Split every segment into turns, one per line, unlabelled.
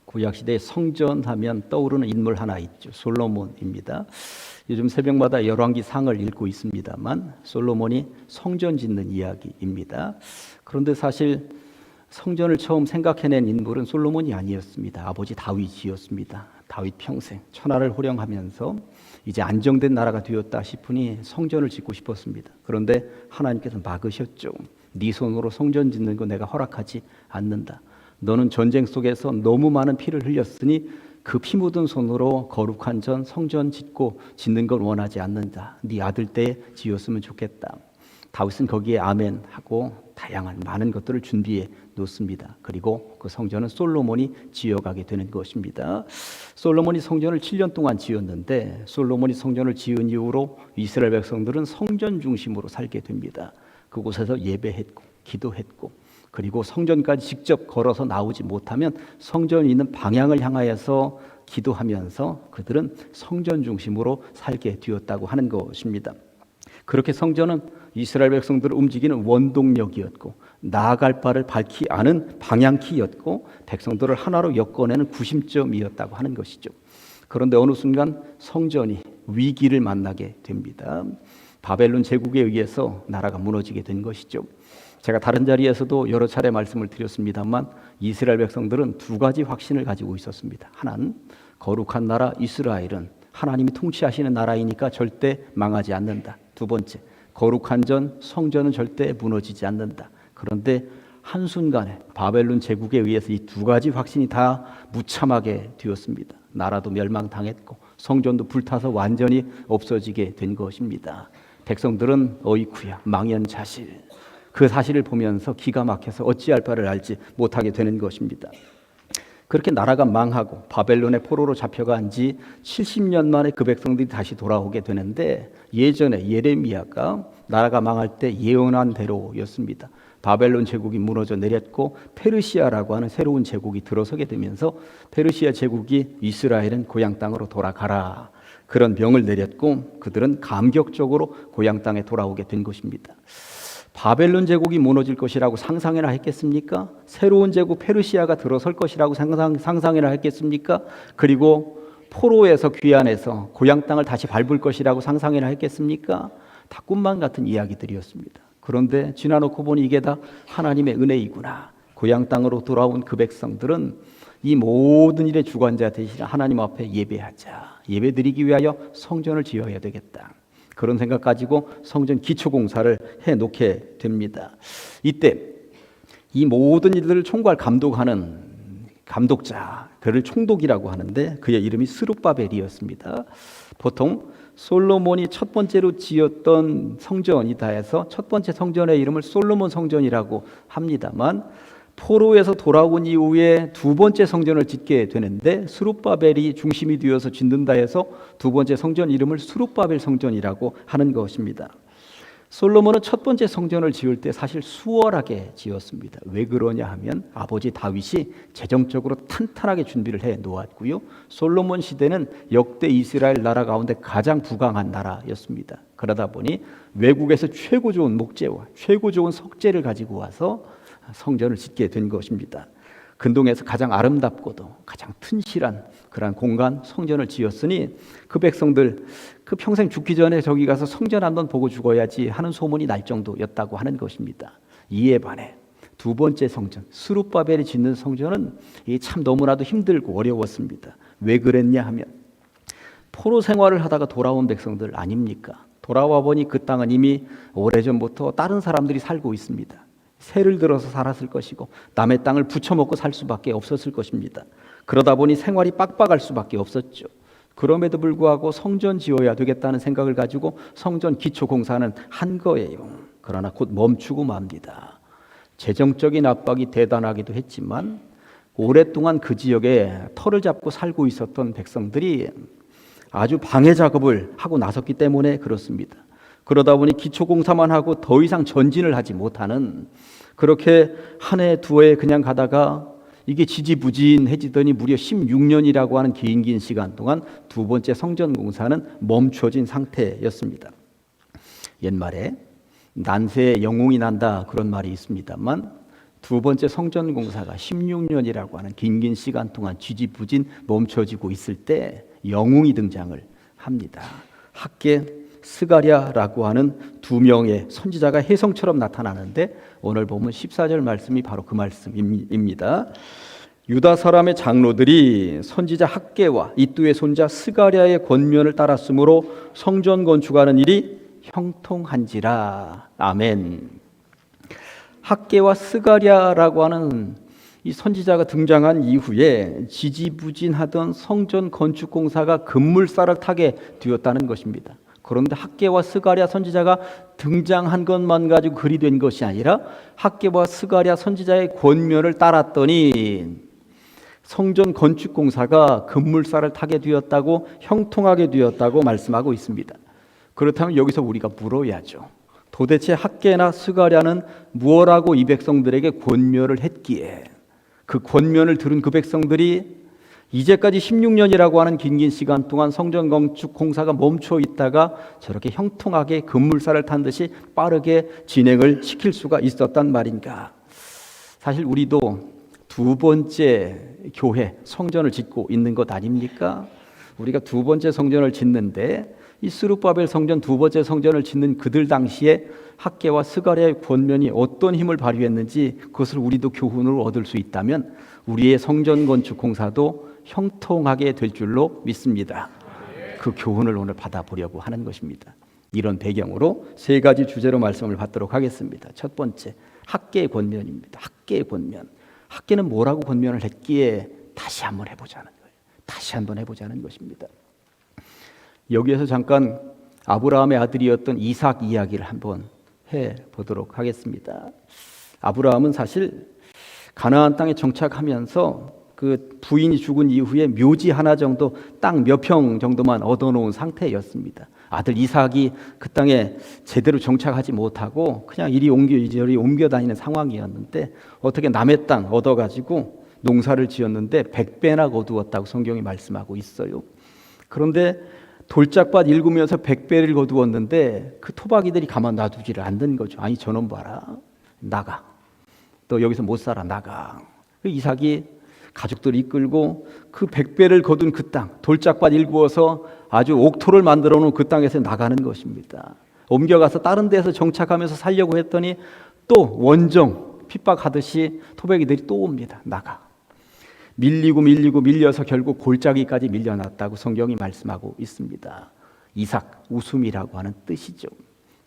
구약시대에 성전하면 떠오르는 인물 하나 있죠. 솔로몬입니다. 요즘 새벽마다 열왕기 상을 읽고 있습니다만 솔로몬이 성전 짓는 이야기입니다. 그런데 사실 성전을 처음 생각해낸 인물은 솔로몬이 아니었습니다. 아버지 다윗이었습니다. 다윗 평생 천하를 호령하면서 이제 안정된 나라가 되었다 싶으니 성전을 짓고 싶었습니다. 그런데 하나님께서 막으셨죠. 네 손으로 성전 짓는 거 내가 허락하지 않는다. 너는 전쟁 속에서 너무 많은 피를 흘렸으니 그 피 묻은 손으로 거룩한 성전 짓는 걸 원하지 않는다. 네 아들 때에 지었으면 좋겠다. 다윗은 거기에 아멘 하고 다양한 많은 것들을 준비해 놓습니다. 그리고 그 성전은 솔로몬이 지어가게 되는 것입니다. 솔로몬이 성전을 7년 동안 지었는데 솔로몬이 성전을 지은 이후로 이스라엘 백성들은 성전 중심으로 살게 됩니다. 그곳에서 예배했고 기도했고 그리고 성전까지 직접 걸어서 나오지 못하면 성전이 있는 방향을 향하여서 기도하면서 그들은 성전 중심으로 살게 되었다고 하는 것입니다. 그렇게 성전은 이스라엘 백성들을 움직이는 원동력이었고 나아갈 바를 밝히 아는 방향키였고 백성들을 하나로 엮어내는 구심점이었다고 하는 것이죠. 그런데 어느 순간 성전이 위기를 만나게 됩니다. 바벨론 제국에 의해서 나라가 무너지게 된 것이죠. 제가 다른 자리에서도 여러 차례 말씀을 드렸습니다만 이스라엘 백성들은 두 가지 확신을 가지고 있었습니다. 하나는 거룩한 나라 이스라엘은 하나님이 통치하시는 나라이니까 절대 망하지 않는다. 두 번째, 거룩한 성전은 절대 무너지지 않는다. 그런데 한순간에 바벨론 제국에 의해서 이 두 가지 확신이 다 무참하게 되었습니다. 나라도 멸망당했고 성전도 불타서 완전히 없어지게 된 것입니다. 백성들은 어이쿠야 망연자실, 그 사실을 보면서 기가 막혀서 어찌할 바를 알지 못하게 되는 것입니다. 그렇게 나라가 망하고 바벨론의 포로로 잡혀간 지 70년 만에 그 백성들이 다시 돌아오게 되는데 예전에 예레미야가 나라가 망할 때 예언한 대로였습니다. 바벨론 제국이 무너져 내렸고 페르시아라고 하는 새로운 제국이 들어서게 되면서 페르시아 제국이 이스라엘은 고향 땅으로 돌아가라, 그런 명을 내렸고 그들은 감격적으로 고향 땅에 돌아오게 된 것입니다. 바벨론 제국이 무너질 것이라고 상상이나 했겠습니까? 새로운 제국 페르시아가 들어설 것이라고 상상이나 했겠습니까? 그리고 포로에서 귀환해서 고향 땅을 다시 밟을 것이라고 상상이나 했겠습니까? 다 꿈만 같은 이야기들이었습니다. 그런데 지나놓고 보니 이게 다 하나님의 은혜이구나. 고향 땅으로 돌아온 그 백성들은 이 모든 일의 주관자 되시는 하나님 앞에 예배하자. 예배드리기 위하여 성전을 지어야 되겠다. 그런 생각 가지고 성전 기초공사를 해놓게 됩니다. 이때 이 모든 일들을 총괄 감독하는 감독자, 그를 총독이라고 하는데 그의 이름이 스룹바벨이었습니다. 보통 솔로몬이 첫 번째로 지었던 성전이다 해서 첫 번째 성전의 이름을 솔로몬 성전이라고 합니다만 포로에서 돌아온 이후에 두 번째 성전을 짓게 되는데 스룹바벨이 중심이 되어서 짓는다 해서 두 번째 성전 이름을 스룹바벨 성전이라고 하는 것입니다. 솔로몬은 첫 번째 성전을 지을 때 사실 수월하게 지었습니다. 왜 그러냐 하면 아버지 다윗이 재정적으로 탄탄하게 준비를 해 놓았고요. 솔로몬 시대는 역대 이스라엘 나라 가운데 가장 부강한 나라였습니다. 그러다 보니 외국에서 최고 좋은 목재와 최고 좋은 석재를 가지고 와서 성전을 짓게 된 것입니다. 근동에서 가장 아름답고도 가장 튼실한 그런 공간 성전을 지었으니 그 백성들 그 평생 죽기 전에 저기 가서 성전 한번 보고 죽어야지 하는 소문이 날 정도였다고 하는 것입니다. 이에 반해 두 번째 성전 스룹바벨이 짓는 성전은 참 너무나도 힘들고 어려웠습니다. 왜 그랬냐 하면 포로 생활을 하다가 돌아온 백성들 아닙니까? 돌아와 보니 그 땅은 이미 오래전부터 다른 사람들이 살고 있습니다. 새를 들어서 살았을 것이고 남의 땅을 부쳐먹고 살 수밖에 없었을 것입니다. 그러다 보니 생활이 빡빡할 수밖에 없었죠. 그럼에도 불구하고 성전 지어야 되겠다는 생각을 가지고 성전 기초 공사는 한 거예요. 그러나 곧 멈추고 맙니다. 재정적인 압박이 대단하기도 했지만 오랫동안 그 지역에 터를 잡고 살고 있었던 백성들이 아주 방해 작업을 하고 나섰기 때문에 그렇습니다. 그러다 보니 기초공사만 하고 더 이상 전진을 하지 못하는, 그렇게 한 해 두 해 그냥 가다가 이게 지지부진해지더니 무려 16년이라고 하는 긴 시간 동안 두 번째 성전 공사는 멈춰진 상태였습니다. 옛말에 난세에 영웅이 난다 그런 말이 있습니다만 두 번째 성전 공사가 16년이라고 하는 긴 시간 동안 지지부진 멈춰지고 있을 때 영웅이 등장을 합니다. 학계, 스가랴라고 하는 두 명의 선지자가 혜성처럼 나타나는데 오늘 보면 14절 말씀이 바로 그 말씀입니다. 유다 사람의 장로들이 선지자 학계와 이뚜의 손자 스가랴의 권면을 따랐으므로 성전 건축하는 일이 형통한지라. 아멘. 학계와 스가랴라고 하는 이 선지자가 등장한 이후에 지지부진하던 성전 건축 공사가 급물살을 타게 되었다는 것입니다. 그런데 학계와 스가랴 선지자가 등장한 것만 가지고 글이 된 것이 아니라 학계와 스가랴 선지자의 권면을 따랐더니 성전 건축 공사가 급물살을 타게 되었다고, 형통하게 되었다고 말씀하고 있습니다. 그렇다면 여기서 우리가 물어야죠. 도대체 학계나 스가랴는 무엇라고 이 백성들에게 권면을 했기에 그 권면을 들은 그 백성들이 이제까지 16년이라고 하는 긴 시간 동안 성전 건축 공사가 멈춰 있다가 저렇게 형통하게 급물살을 탄 듯이 빠르게 진행을 시킬 수가 있었단 말인가? 사실 우리도 두 번째 교회 성전을 짓고 있는 것 아닙니까? 우리가 두 번째 성전을 짓는데 이 스룹바벨 성전 두 번째 성전을 짓는 그들 당시에 학계와 스가랴의 권면이 어떤 힘을 발휘했는지 그것을 우리도 교훈으로 얻을 수 있다면 우리의 성전 건축 공사도 형통하게 될 줄로 믿습니다. 그 교훈을 오늘 받아보려고 하는 것입니다. 이런 배경으로 세 가지 주제로 말씀을 받도록 하겠습니다. 첫 번째, 학계의 권면입니다. 학계의 권면. 학계는 뭐라고 권면을 했기에 다시 한번 해보자는 거예요. 다시 한번 해보자는 것입니다. 여기에서 잠깐 아브라함의 아들이었던 이삭 이야기를 한번 해보도록 하겠습니다. 아브라함은 사실 가나안 땅에 정착하면서 그 부인이 죽은 이후에 묘지 하나 정도, 땅 몇 평 정도만 얻어놓은 상태였습니다. 아들 이삭이 그 땅에 제대로 정착하지 못하고 그냥 이리 옮겨 이리 옮겨 다니는 상황이었는데 어떻게 남의 땅 얻어가지고 농사를 지었는데 100배나 거두었다고 성경이 말씀하고 있어요. 그런데 돌짝밭 일구면서 100배를 거두었는데 그 토박이들이 가만 놔두지를 않는 거죠. 아니 저놈 봐라, 나가, 너 여기서 못 살아, 나가. 이삭이 가족들 이끌고 그 100배를 거둔 그 땅, 돌짝밭 일구어서 아주 옥토를 만들어 놓은 그 땅에서 나가는 것입니다. 옮겨가서 다른 데서 정착하면서 살려고 했더니 또 원정 핍박하듯이 토박이들이 또 옵니다. 나가. 밀리고 밀려서 결국 골짜기까지 밀려났다고 성경이 말씀하고 있습니다. 이삭, 웃음이라고 하는 뜻이죠.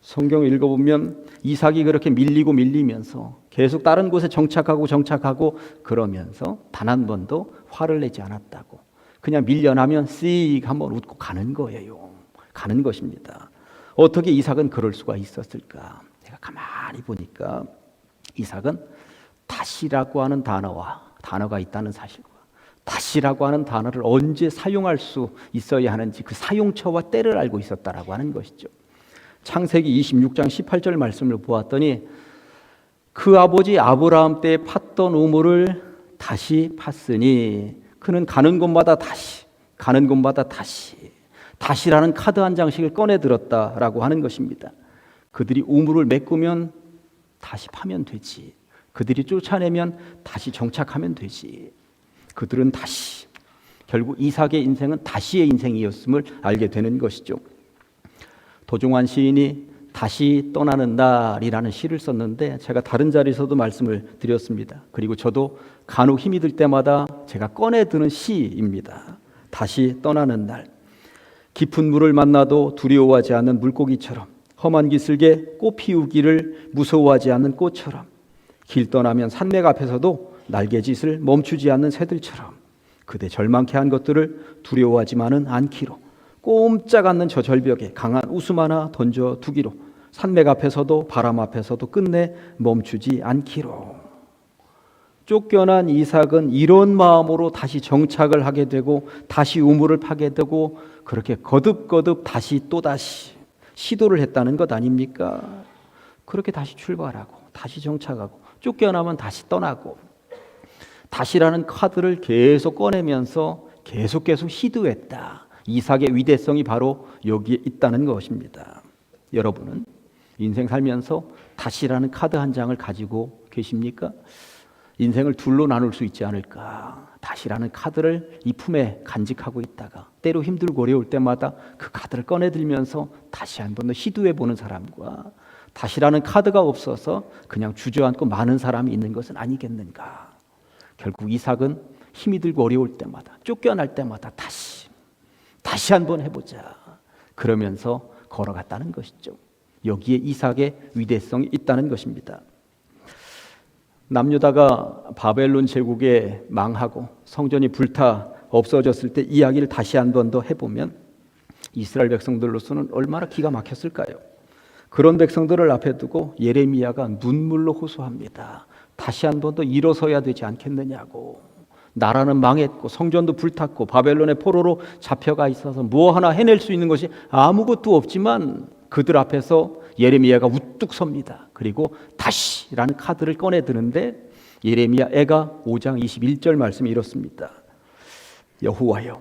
성경을 읽어보면 이삭이 그렇게 밀리면서 계속 다른 곳에 정착하고 그러면서 단 한 번도 화를 내지 않았다고. 그냥 밀려나면 씩 한번 웃고 가는 거예요. 가는 것입니다. 어떻게 이삭은 그럴 수가 있었을까? 내가 가만히 보니까 이삭은 다시라고 하는 단어가 있다는 사실과 다시라고 하는 단어를 언제 사용할 수 있어야 하는지 그 사용처와 때를 알고 있었다라고 하는 것이죠. 창세기 26장 18절 말씀을 보았더니 그 아버지 아브라함 때 팠던 우물을 다시 팠으니 그는 가는 곳마다 다시라는 카드 한 장씩을 꺼내 들었다라고 하는 것입니다. 그들이 우물을 메꾸면 다시 파면 되지. 그들이 쫓아내면 다시 정착하면 되지. 그들은 다시, 결국 이삭의 인생은 다시의 인생이었음을 알게 되는 것이죠. 도종환 시인이 다시 떠나는 날이라는 시를 썼는데 제가 다른 자리에서도 말씀을 드렸습니다. 그리고 저도 간혹 힘이 들 때마다 제가 꺼내드는 시입니다. 다시 떠나는 날. 깊은 물을 만나도 두려워하지 않는 물고기처럼, 험한 기슭에 꽃 피우기를 무서워하지 않는 꽃처럼, 길 떠나면 산맥 앞에서도 날개짓을 멈추지 않는 새들처럼 그대 절망케 한 것들을 두려워하지만은 않기로, 꼼짝 않는 저 절벽에 강한 웃음 하나 던져두기로, 산맥 앞에서도 바람 앞에서도 끝내 멈추지 않기로. 쫓겨난 이삭은 이런 마음으로 다시 정착을 하게 되고 다시 우물을 파게 되고 그렇게 거듭 다시 또다시 시도를 했다는 것 아닙니까? 그렇게 다시 출발하고 다시 정착하고 쫓겨나면 다시 떠나고 다시라는 카드를 계속 꺼내면서 계속 시도했다. 이삭의 위대성이 바로 여기에 있다는 것입니다. 여러분은 인생 살면서 다시라는 카드 한 장을 가지고 계십니까? 인생을 둘로 나눌 수 있지 않을까. 다시라는 카드를 이 품에 간직하고 있다가 때로 힘들고 어려울 때마다 그 카드를 꺼내들면서 다시 한 번 더 시도해보는 사람과 다시라는 카드가 없어서 그냥 주저앉고 많은 사람이 있는 것은 아니겠는가. 결국 이삭은 힘이 들고 어려울 때마다 쫓겨날 때마다 다시 한 번 해보자 그러면서 걸어갔다는 것이죠. 여기에 이삭의 위대성이 있다는 것입니다. 남유다가 바벨론 제국에 망하고 성전이 불타 없어졌을 때 이야기를 다시 한 번 더 해보면 이스라엘 백성들로서는 얼마나 기가 막혔을까요? 그런 백성들을 앞에 두고 예레미야가 눈물로 호소합니다. 다시 한 번 더 일어서야 되지 않겠느냐고. 나라는 망했고 성전도 불탔고 바벨론의 포로로 잡혀가 있어서 뭐 하나 해낼 수 있는 것이 아무것도 없지만 그들 앞에서 예레미야가 우뚝 섭니다. 그리고 다시라는 카드를 꺼내드는데 예레미야 애가 5장 21절 말씀이 이렇습니다. 여호와여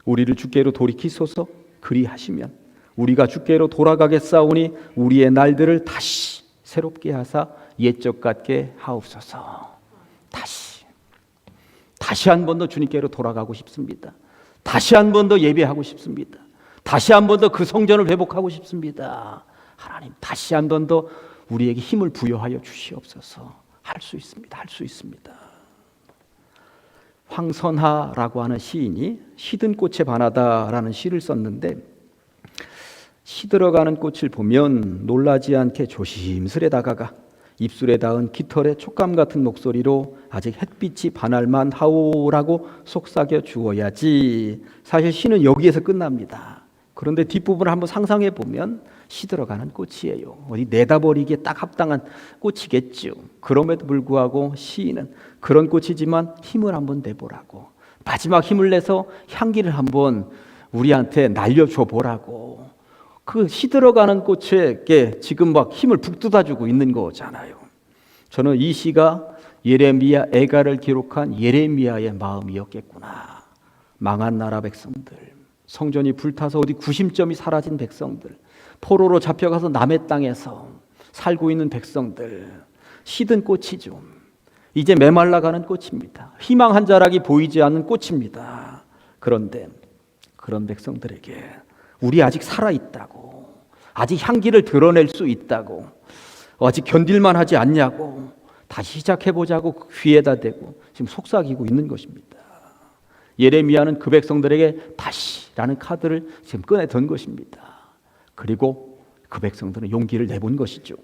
우리를 주께로 돌이키소서. 그리하시면 우리가 주께로 돌아가겠사오니 우리의 날들을 다시 새롭게 하사 옛적 같게 하옵소서. 다시 한 번 더 주님께로 돌아가고 싶습니다. 다시 한 번 더 예배하고 싶습니다. 다시 한 번 더 그 성전을 회복하고 싶습니다. 하나님 다시 한 번 더 우리에게 힘을 부여하여 주시옵소서. 할 수 있습니다. 할 수 있습니다. 황선하라고 하는 시인이 시든 꽃에 반하다라는 시를 썼는데 시들어가는 꽃을 보면 놀라지 않게 조심스레 다가가 입술에 닿은 깃털의 촉감 같은 목소리로 아직 햇빛이 반할만 하오라고 속삭여 주어야지. 사실 시는 여기에서 끝납니다. 그런데 뒷부분을 한번 상상해 보면 시들어가는 꽃이에요. 어디 내다버리기에 딱 합당한 꽃이겠죠. 그럼에도 불구하고 시인은 그런 꽃이지만 힘을 한번 내보라고, 마지막 힘을 내서 향기를 한번 우리한테 날려줘 보라고. 그 시들어가는 꽃에게 지금 막 힘을 북돋아주고 있는 거잖아요. 저는 이 시가 예레미야 애가를 기록한 예레미야의 마음이었겠구나. 망한 나라 백성들, 성전이 불타서 어디 구심점이 사라진 백성들, 포로로 잡혀가서 남의 땅에서 살고 있는 백성들, 시든 꽃이죠. 이제 메말라가는 꽃입니다. 희망 한 자락이 보이지 않는 꽃입니다. 그런데 그런 백성들에게 우리 아직 살아있다고, 아직 향기를 드러낼 수 있다고, 아직 견딜만 하지 않냐고 다시 시작해보자고 귀에다 대고 지금 속삭이고 있는 것입니다. 예레미야는 그 백성들에게 다시라는 카드를 지금 꺼내던 것입니다. 그리고 그 백성들은 용기를 내본 것이죠.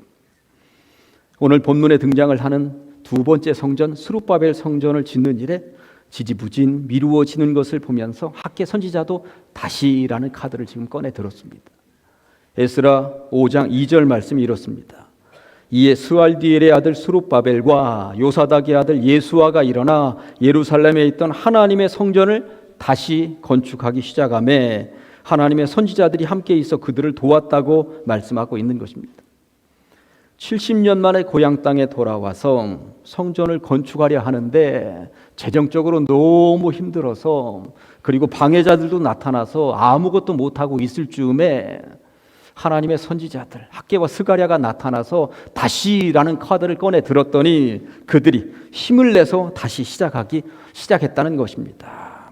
오늘 본문에 등장을 하는 두 번째 성전 스룹바벨 성전을 짓는 일에 지지부진 미루어지는 것을 보면서 학계 선지자도 다시라는 카드를 지금 꺼내 들었습니다. 에스라 5장 2절 말씀이 이렇습니다. 이에 스알디엘의 아들 스룹바벨과 요사닥의 아들 예수아가 일어나 예루살렘에 있던 하나님의 성전을 다시 건축하기 시작하며 하나님의 선지자들이 함께 있어 그들을 도왔다고 말씀하고 있는 것입니다. 70년 만에 고향 땅에 돌아와서 성전을 건축하려 하는데 재정적으로 너무 힘들어서, 그리고 방해자들도 나타나서 아무것도 못하고 있을 즈음에 하나님의 선지자들 학개와 스가랴가 나타나서 다시라는 카드를 꺼내 들었더니 그들이 힘을 내서 다시 시작했다는 것입니다.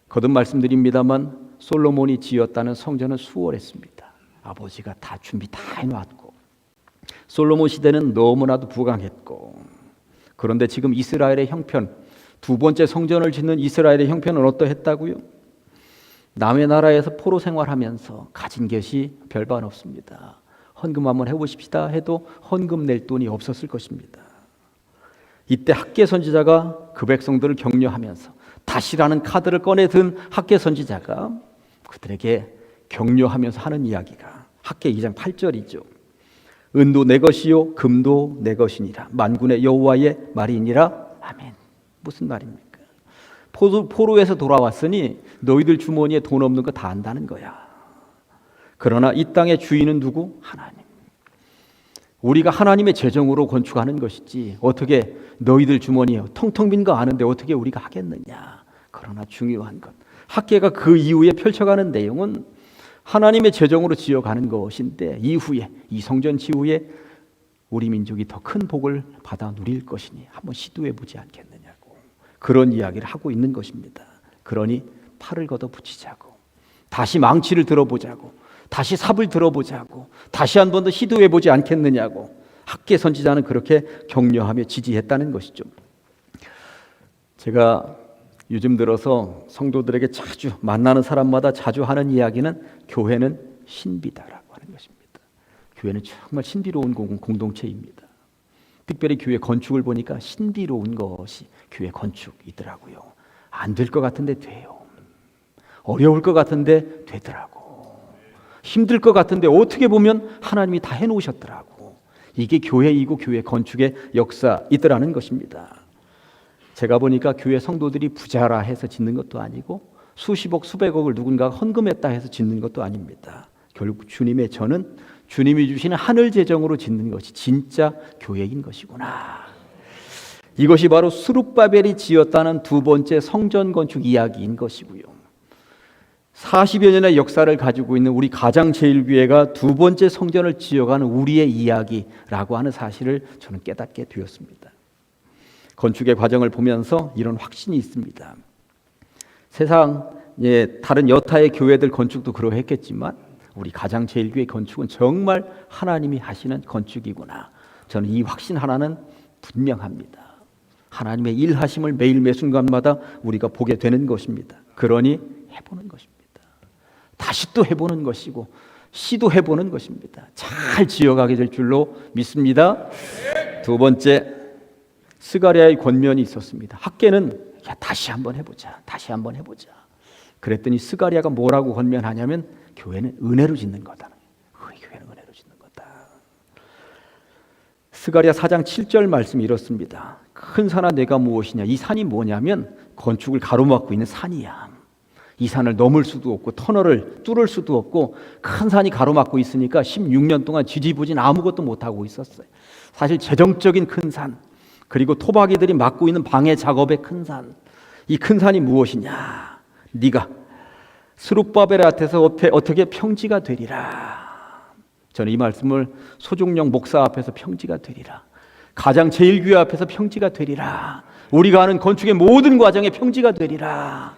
거듭 말씀드립니다만 솔로몬이 지었다는 성전은 수월했습니다. 아버지가 다 준비 다 해놨고 솔로몬 시대는 너무나도 부강했고, 그런데 지금 이스라엘의 형편, 두 번째 성전을 짓는 이스라엘의 형편은 어떠했다고요? 남의 나라에서 포로 생활하면서 가진 것이 별반 없습니다. 헌금 한번 해보십시다 해도 헌금 낼 돈이 없었을 것입니다. 이때 학개 선지자가 그 백성들을 격려하면서 다시라는 카드를 꺼내 든 학개 선지자가 그들에게 격려하면서 하는 이야기가 학개 2장 8절이죠. 은도 내 것이요 금도 내 것이니라. 만군의 여호와의 말이니라. 아멘. 무슨 말입니까? 포로에서 돌아왔으니 너희들 주머니에 돈 없는 거 다 안다는 거야. 그러나 이 땅의 주인은 누구? 하나님. 우리가 하나님의 재정으로 건축하는 것이지 어떻게 너희들 주머니에 텅텅 빈 거 아는데 어떻게 우리가 하겠느냐. 그러나 중요한 것, 학개가 그 이후에 펼쳐가는 내용은 하나님의 재정으로 지어가는 것인데, 이후에 이 성전 지후에 우리 민족이 더 큰 복을 받아 누릴 것이니 한번 시도해 보지 않겠느냐고 그런 이야기를 하고 있는 것입니다. 그러니 팔을 걷어 붙이자고, 다시 망치를 들어보자고, 다시 삽을 들어보자고, 다시 한 번 더 시도해 보지 않겠느냐고 학계 선지자는 그렇게 격려하며 지지했다는 것이죠. 제가 요즘 들어서 성도들에게 자주 만나는 사람마다 자주 하는 이야기는 교회는 신비다라고 하는 것입니다. 교회는 정말 신비로운 공동체입니다. 특별히 교회 건축을 보니까 신비로운 것이 교회 건축이더라고요. 안 될 것 같은데 돼요. 어려울 것 같은데 되더라고. 힘들 것 같은데 어떻게 보면 하나님이 다 해놓으셨더라고. 이게 교회이고 교회 건축의 역사이더라는 것입니다. 제가 보니까 교회 성도들이 부자라 해서 짓는 것도 아니고 수십억 수백억을 누군가가 헌금했다 해서 짓는 것도 아닙니다. 결국 주님의 저는 주님이 주시는 하늘 재정으로 짓는 것이 진짜 교회인 것이구나. 이것이 바로 스룹바벨이 지었다는 두 번째 성전 건축 이야기인 것이고요. 40여 년의 역사를 가지고 있는 우리 가장제일교회가 두 번째 성전을 지어가는 우리의 이야기라고 하는 사실을 저는 깨닫게 되었습니다. 건축의 과정을 보면서 이런 확신이 있습니다. 세상의 다른 여타의 교회들 건축도 그러했겠지만 우리 가장제일교회 건축은 정말 하나님이 하시는 건축이구나. 저는 이 확신 하나는 분명합니다. 하나님의 일하심을 매일 매 순간마다 우리가 보게 되는 것입니다. 그러니 해보는 것입니다. 다시 또 해보는 것이고 시도해보는 것입니다. 잘 지어가게 될 줄로 믿습니다. 두 번째, 스가랴의 권면이 있었습니다. 학계는 다시 한번 해보자, 다시 한번 해보자. 그랬더니 스가랴가 뭐라고 권면하냐면 교회는 은혜로 짓는 거다. 교회는 은혜로 짓는 거다. 스가랴 4장 7절 말씀이 이렇습니다. 큰 산아 내가 무엇이냐. 이 산이 뭐냐면 건축을 가로막고 있는 산이야. 이 산을 넘을 수도 없고 터널을 뚫을 수도 없고 큰 산이 가로막고 있으니까 16년 동안 지지부진 아무것도 못하고 있었어요. 사실 재정적인 큰 산, 그리고 토박이들이 막고 있는 방해 작업의 큰 산, 이 큰 산이 무엇이냐. 네가 스룹바벨한테서 어떻게 평지가 되리라. 저는 이 말씀을 소중령 목사 앞에서 평지가 되리라, 가장제일교회 앞에서 평지가 되리라, 우리가 하는 건축의 모든 과정에 평지가 되리라.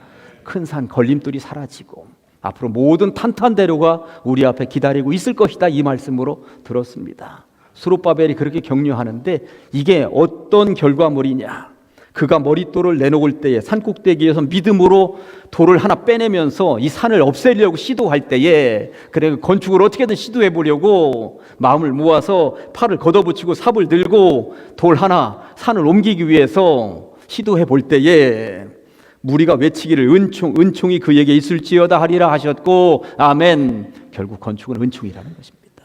큰 산 걸림돌이 사라지고 앞으로 모든 탄탄대로가 우리 앞에 기다리고 있을 것이다. 이 말씀으로 들었습니다. 스룹바벨이 그렇게 격려하는데 이게 어떤 결과물이냐. 그가 머릿돌을 내놓을 때에 산꼭대기에서 믿음으로 돌을 하나 빼내면서 이 산을 없애려고 시도할 때에, 그래 건축을 어떻게든 시도해 보려고 마음을 모아서 팔을 걷어붙이고 삽을 들고 돌 하나 산을 옮기기 위해서 시도해 볼 때에 무리가 외치기를 은총이 그에게 있을지어다 하리라 하셨고, 아멘. 결국 건축은 은총이라는 것입니다.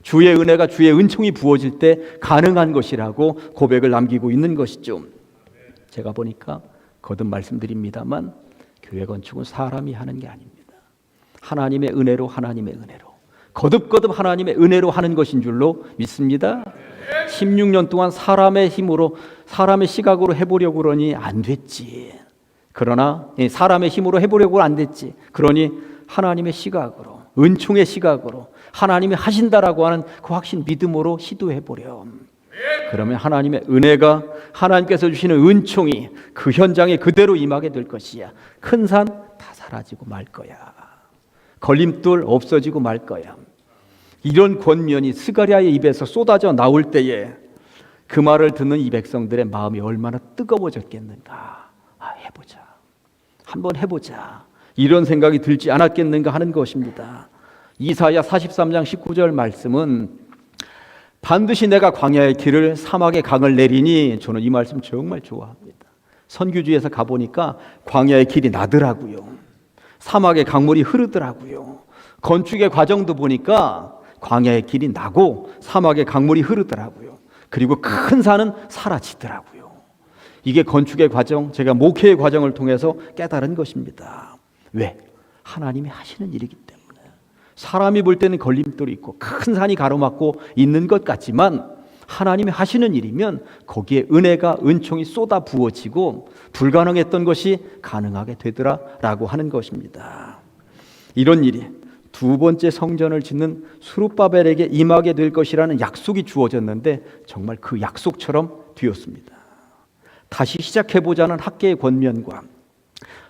주의 은혜가, 주의 은총이 부어질 때 가능한 것이라고 고백을 남기고 있는 것이죠. 제가 보니까 거듭 말씀드립니다만 교회 건축은 사람이 하는 게 아닙니다. 하나님의 은혜로, 하나님의 은혜로, 거듭 하나님의 은혜로 하는 것인 줄로 믿습니다. 16년 동안 사람의 힘으로, 사람의 시각으로 해보려고 그러니 안 됐지. 그러나 사람의 힘으로 해보려고 안 됐지. 그러니 하나님의 시각으로, 은총의 시각으로 하나님이 하신다라고 하는 그 확신, 믿음으로 시도해보렴. 그러면 하나님의 은혜가, 하나님께서 주시는 은총이 그 현장에 그대로 임하게 될 것이야. 큰 산 다 사라지고 말 거야. 걸림돌 없어지고 말 거야. 이런 권면이 스가랴의 입에서 쏟아져 나올 때에 그 말을 듣는 이 백성들의 마음이 얼마나 뜨거워졌겠는가. 해보자, 한번 해보자, 이런 생각이 들지 않았겠는가 하는 것입니다. 이사야 43장 19절 말씀은 반드시 내가 광야의 길을, 사막의 강을 내리니, 저는 이 말씀 정말 좋아합니다. 선교지에서 가보니까 광야의 길이 나더라고요. 사막의 강물이 흐르더라고요. 건축의 과정도 보니까 광야의 길이 나고 사막의 강물이 흐르더라고요. 그리고 큰 산은 사라지더라고요. 이게 건축의 과정, 제가 목회의 과정을 통해서 깨달은 것입니다. 왜? 하나님이 하시는 일이기 때문에. 사람이 볼 때는 걸림돌이 있고 큰 산이 가로막고 있는 것 같지만 하나님이 하시는 일이면 거기에 은혜가, 은총이 쏟아 부어지고 불가능했던 것이 가능하게 되더라라고 하는 것입니다. 이런 일이 두 번째 성전을 짓는 스룹바벨에게 임하게 될 것이라는 약속이 주어졌는데 정말 그 약속처럼 되었습니다. 다시 시작해보자는 학계의 권면과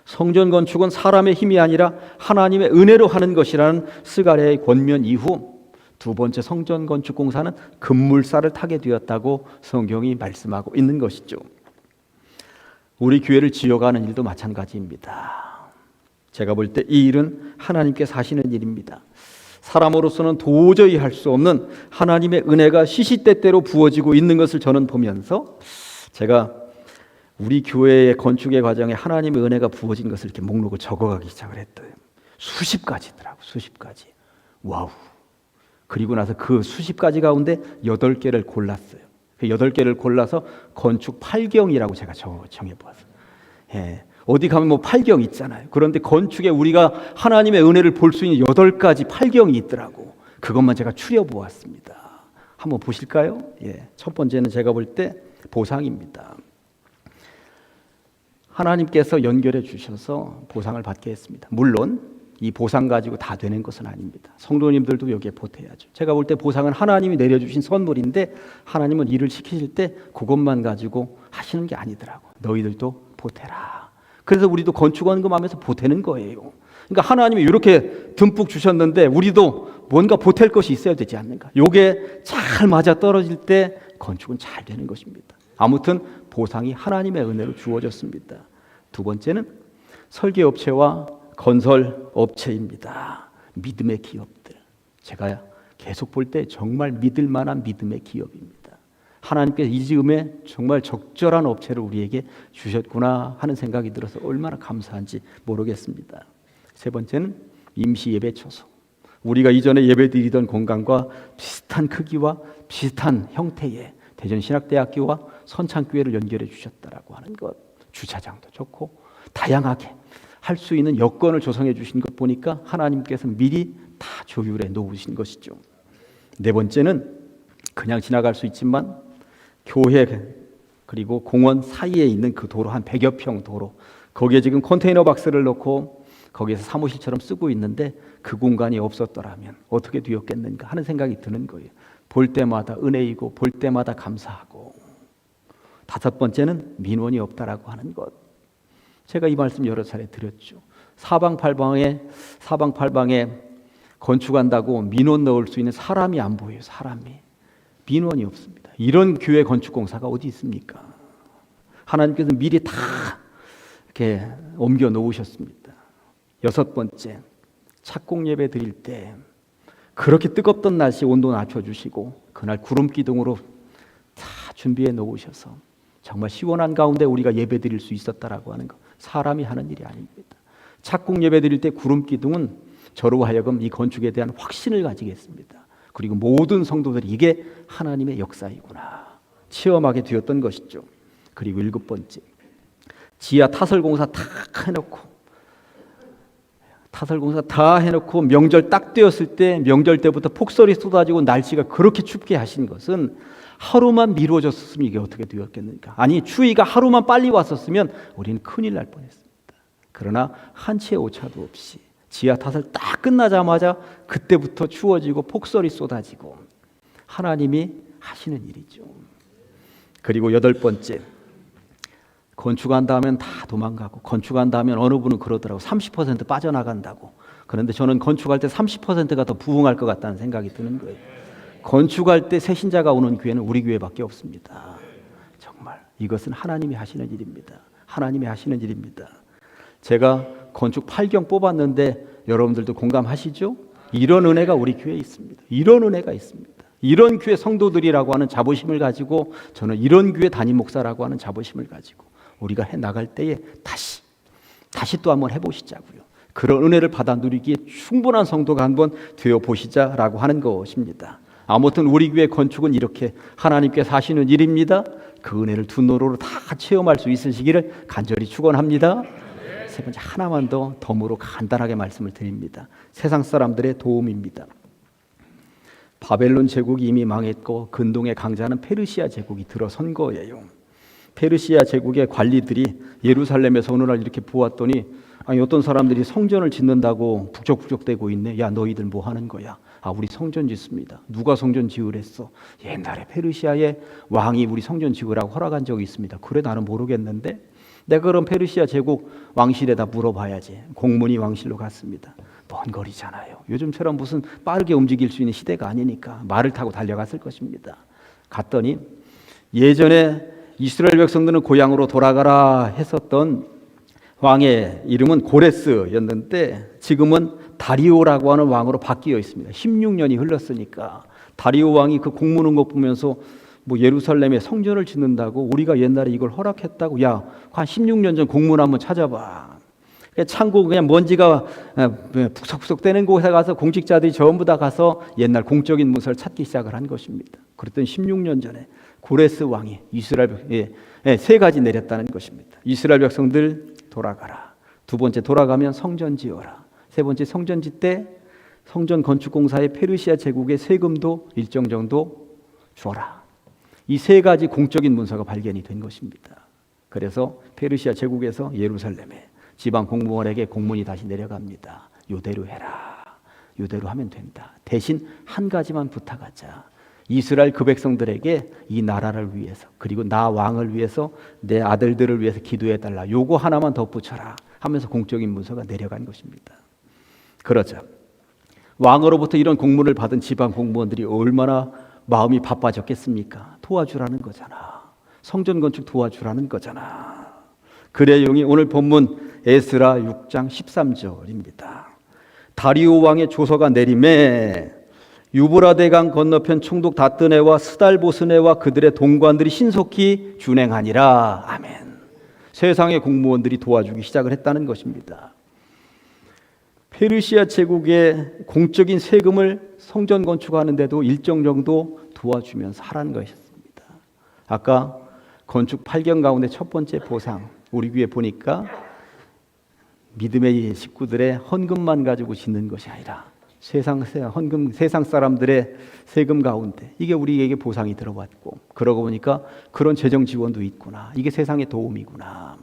성전 건축은 사람의 힘이 아니라 하나님의 은혜로 하는 것이라는 스가랴의 권면 이후 두 번째 성전 건축 공사는 급물살을 타게 되었다고 성경이 말씀하고 있는 것이죠. 우리 교회를 지어가는 일도 마찬가지입니다. 제가 볼 때 이 일은 하나님께서 하시는 일입니다. 사람으로서는 도저히 할 수 없는 하나님의 은혜가 시시때때로 부어지고 있는 것을 저는 보면서 제가 우리 교회의 건축의 과정에 하나님의 은혜가 부어진 것을 이렇게 목록을 적어가기 시작을 했더니 수십 가지더라고. 수십 가지. 와우. 그리고 나서 그 수십 가지 가운데 8개를 골랐어요. 그 8개를 골라서 건축 8경이라고 제가 정해보았어요. 예. 어디 가면 뭐 8경 있잖아요. 그런데 건축에 우리가 하나님의 은혜를 볼 수 있는 8가지 8경이 있더라고. 그것만 제가 추려보았습니다. 한번 보실까요? 예. 첫 번째는 제가 볼 때 보상입니다. 하나님께서 연결해 주셔서 보상을 받게 했습니다. 물론 이 보상 가지고 다 되는 것은 아닙니다. 성도님들도 여기에 보태야죠. 제가 볼 때 보상은 하나님이 내려주신 선물인데 하나님은 일을 시키실 때 그것만 가지고 하시는 게 아니더라고. 너희들도 보태라. 그래서 우리도 건축원금 하면서 보태는 거예요. 그러니까 하나님이 이렇게 듬뿍 주셨는데 우리도 뭔가 보탤 것이 있어야 되지 않는가. 요게 잘 맞아 떨어질 때 건축은 잘 되는 것입니다. 아무튼 보상이 하나님의 은혜로 주어졌습니다. 두 번째는 설계업체와 건설업체입니다. 믿음의 기업들. 제가 계속 볼 때 정말 믿을 만한 믿음의 기업입니다. 하나님께서 이 즈음에 정말 적절한 업체를 우리에게 주셨구나 하는 생각이 들어서 얼마나 감사한지 모르겠습니다. 세 번째는 임시예배처소. 우리가 이전에 예배드리던 공간과 비슷한 크기와 비슷한 형태의 대전신학대학교와 선창교회를 연결해 주셨다라고 하는 것. 주차장도 좋고 다양하게 할 수 있는 여건을 조성해 주신 것 보니까 하나님께서 미리 다 조율해 놓으신 것이죠. 네 번째는 그냥 지나갈 수 있지만 교회 그리고 공원 사이에 있는 그 도로 한 100여 평 도로 거기에 지금 컨테이너 박스를 넣고 거기에서 사무실처럼 쓰고 있는데 그 공간이 없었더라면 어떻게 되었겠는가 하는 생각이 드는 거예요. 볼 때마다 은혜이고 볼 때마다 감사하고. 다섯 번째는 민원이 없다라고 하는 것. 제가 이 말씀 여러 차례 드렸죠. 사방팔방에 건축한다고 민원 넣을 수 있는 사람이 안 보여요. 사람이. 민원이 없습니다. 이런 교회 건축공사가 어디 있습니까? 하나님께서 미리 다 이렇게 옮겨 놓으셨습니다. 여섯 번째, 착공 예배 드릴 때 그렇게 뜨겁던 날씨 온도 낮춰주시고 그날 구름 기둥으로 다 준비해 놓으셔서 정말 시원한 가운데 우리가 예배 드릴 수 있었다라고 하는 것. 사람이 하는 일이 아닙니다. 착공 예배 드릴 때 구름 기둥은 저로 하여금 이 건축에 대한 확신을 가지게 했습니다. 그리고 모든 성도들이 이게 하나님의 역사이구나 체험하게 되었던 것이죠. 그리고 일곱 번째, 지하 타설공사 다 해놓고 명절 딱 되었을 때 명절 때부터 폭설이 쏟아지고 날씨가 그렇게 춥게 하신 것은 하루만 미뤄졌으면 이게 어떻게 되었겠는가. 아니 추위가 하루만 빨리 왔었으면 우리는 큰일 날 뻔했습니다. 그러나 한 채 오차도 없이 지하 타설 딱 끝나자마자 그때부터 추워지고 폭설이 쏟아지고 하나님이 하시는 일이죠. 그리고 여덟 번째, 건축한다 하면 다 도망가고 건축한다 하면 어느 분은 그러더라고 30% 빠져나간다고. 그런데 저는 건축할 때 30%가 더 부흥할 것 같다는 생각이 드는 거예요. 건축할 때 새신자가 오는 교회는 우리 교회밖에 없습니다. 정말 이것은 하나님이 하시는 일입니다. 하나님이 하시는 일입니다. 제가 건축 8경 뽑았는데 여러분들도 공감하시죠? 이런 은혜가 우리 교회에 있습니다. 이런 은혜가 있습니다. 이런 교회 성도들이라고 하는 자부심을 가지고 저는 이런 교회 담임 목사라고 하는 자부심을 가지고 우리가 해 나갈 때에 다시 또 한번 해보시자고요. 그런 은혜를 받아 누리기에 충분한 성도가 한번 되어 보시자라고 하는 것입니다. 아무튼 우리 교회 건축은 이렇게 하나님께서 하시는 일입니다. 그 은혜를 두 노로로 다 체험할 수 있으시기를 간절히 축원합니다. 세 번째, 하나만 더 덤으로 간단하게 말씀을 드립니다. 세상 사람들의 도움입니다. 바벨론 제국이 이미 망했고 근동의 강자는 페르시아 제국이 들어선 거예요. 페르시아 제국의 관리들이 예루살렘에서 어느 날 이렇게 보았더니 아니 어떤 사람들이 성전을 짓는다고 북적북적대고 있네. 야 너희들 뭐 하는 거야? 아 우리 성전 짓습니다. 누가 성전 지으랬어? 옛날에 페르시아의 왕이 우리 성전 지으라고 허락한 적이 있습니다. 그래 나는 모르겠는데 내가 그럼 페르시아 제국 왕실에다 물어봐야지. 공문이 왕실로 갔습니다. 먼 거리잖아요. 요즘처럼 무슨 빠르게 움직일 수 있는 시대가 아니니까 말을 타고 달려갔을 것입니다. 갔더니 예전에 이스라엘 백성들은 고향으로 돌아가라 했었던 왕의 이름은 고레스였는데 지금은 다리오라고 하는 왕으로 바뀌어 있습니다. 16년이 흘렀으니까 다리오 왕이 그 공문한 것 보면서 뭐 예루살렘에 성전을 짓는다고 우리가 옛날에 이걸 허락했다고 야 한 16년 전 공문 한번 찾아봐. 창고 그냥 먼지가 푹석푹석 되는 곳에 가서 공직자들이 전부 다 가서 옛날 공적인 문서를 찾기 시작을 한 것입니다. 그랬더니 16년 전에 고레스 왕이 이스라엘 세 가지 내렸다는 것입니다. 이스라엘 백성들 돌아가라. 두 번째 돌아가면 성전 지어라. 세 번째 성전 짓때 성전 건축 공사에 페르시아 제국의 세금도 일정 정도 주어라. 이 세 가지 공적인 문서가 발견이 된 것입니다. 그래서 페르시아 제국에서 예루살렘에 지방 공무원에게 공문이 다시 내려갑니다. 요대로 해라. 요대로 하면 된다. 대신 한 가지만 부탁하자. 이스라엘 그 백성들에게 이 나라를 위해서 그리고 나 왕을 위해서 내 아들들을 위해서 기도해달라. 요거 하나만 덧붙여라 하면서 공적인 문서가 내려간 것입니다. 그러자 왕으로부터 이런 공문을 받은 지방 공무원들이 얼마나 마음이 바빠졌겠습니까? 도와주라는 거잖아. 성전 건축 도와주라는 거잖아. 그 내용이 오늘 본문 에스라 6장 13절입니다. 다리오 왕의 조서가 내림에 유브라데강 건너편 총독 다뜨네와 스달보스네와 그들의 동관들이 신속히 준행하니라. 아멘. 세상의 공무원들이 도와주기 시작을 했다는 것입니다. 페르시아 제국의 공적인 세금을 성전 건축하는데도 일정 정도 도와주면서 하라는 것이었습니다. 아까 건축 8경 가운데 첫 번째 보상 우리 교회 보니까 믿음의 식구들의 헌금만 가지고 짓는 것이 아니라 세상 사람들의 세금 가운데 이게 우리에게 보상이 들어왔고 그러고 보니까 그런 재정 지원도 있구나. 이게 세상의 도움이구나.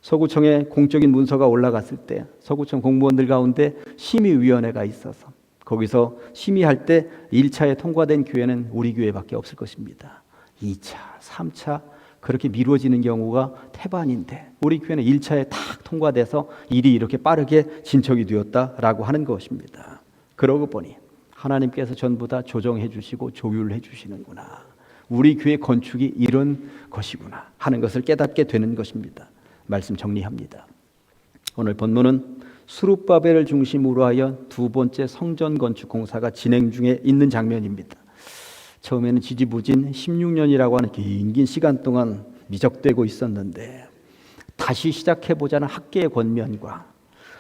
서구청에 공적인 문서가 올라갔을 때 서구청 공무원들 가운데 심의위원회가 있어서 거기서 심의할 때 1차에 통과된 교회는 우리 교회밖에 없을 것입니다. 2차, 3차 그렇게 미뤄지는 경우가 태반인데 우리 교회는 1차에 탁 통과돼서 일이 이렇게 빠르게 진척이 되었다라고 하는 것입니다. 그러고 보니 하나님께서 전부 다 조정해 주시고 조율해 주시는구나. 우리 교회 건축이 이런 것이구나 하는 것을 깨닫게 되는 것입니다. 말씀 정리합니다. 오늘 본문은 스룹바벨을 중심으로 하여 두 번째 성전 건축 공사가 진행 중에 있는 장면입니다. 처음에는 지지부진 16년이라고 하는 긴 시간 동안 미적되고 있었는데 다시 시작해보자는 학계의 권면과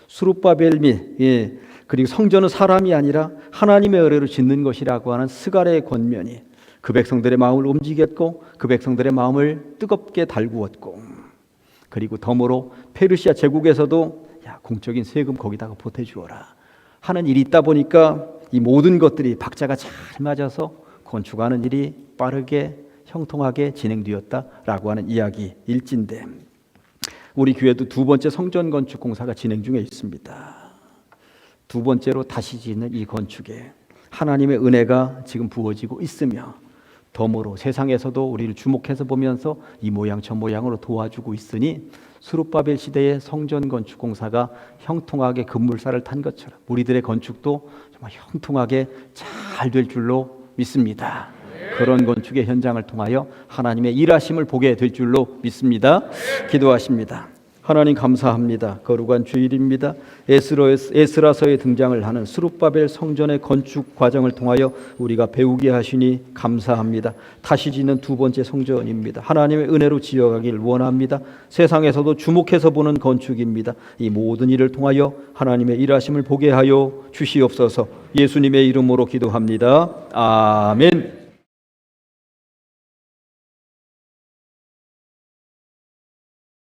스룹바벨 및 그리고 성전은 사람이 아니라 하나님의 의뢰로 짓는 것이라고 하는 스가랴의 권면이 그 백성들의 마음을 움직였고 그 백성들의 마음을 뜨겁게 달구었고 그리고 덤으로 페르시아 제국에서도 야 공적인 세금 거기다가 보태주어라 하는 일이 있다 보니까 이 모든 것들이 박자가 잘 맞아서 건축하는 일이 빠르게 형통하게 진행되었다라고 하는 이야기일진데 우리 교회도 두 번째 성전 건축 공사가 진행 중에 있습니다. 두 번째로 다시 짓는 이 건축에 하나님의 은혜가 지금 부어지고 있으며 덤으로 세상에서도 우리를 주목해서 보면서 이 모양 저 모양으로 도와주고 있으니 스룹바벨 시대의 성전 건축 공사가 형통하게 급물살을 탄 것처럼 우리들의 건축도 정말 형통하게 잘 될 줄로 믿습니다. 그런 건축의 현장을 통하여 하나님의 일하심을 보게 될 줄로 믿습니다. 기도하십니다. 하나님 감사합니다. 거룩한 주일입니다. 에스라서에 등장을 하는 스룹바벨 성전의 건축 과정을 통하여 우리가 배우게 하시니 감사합니다. 다시 짓는 두 번째 성전입니다. 하나님의 은혜로 지어가길 원합니다. 세상에서도 주목해서 보는 건축입니다. 이 모든 일을 통하여 하나님의 일하심을 보게 하여 주시옵소서. 예수님의 이름으로 기도합니다. 아멘.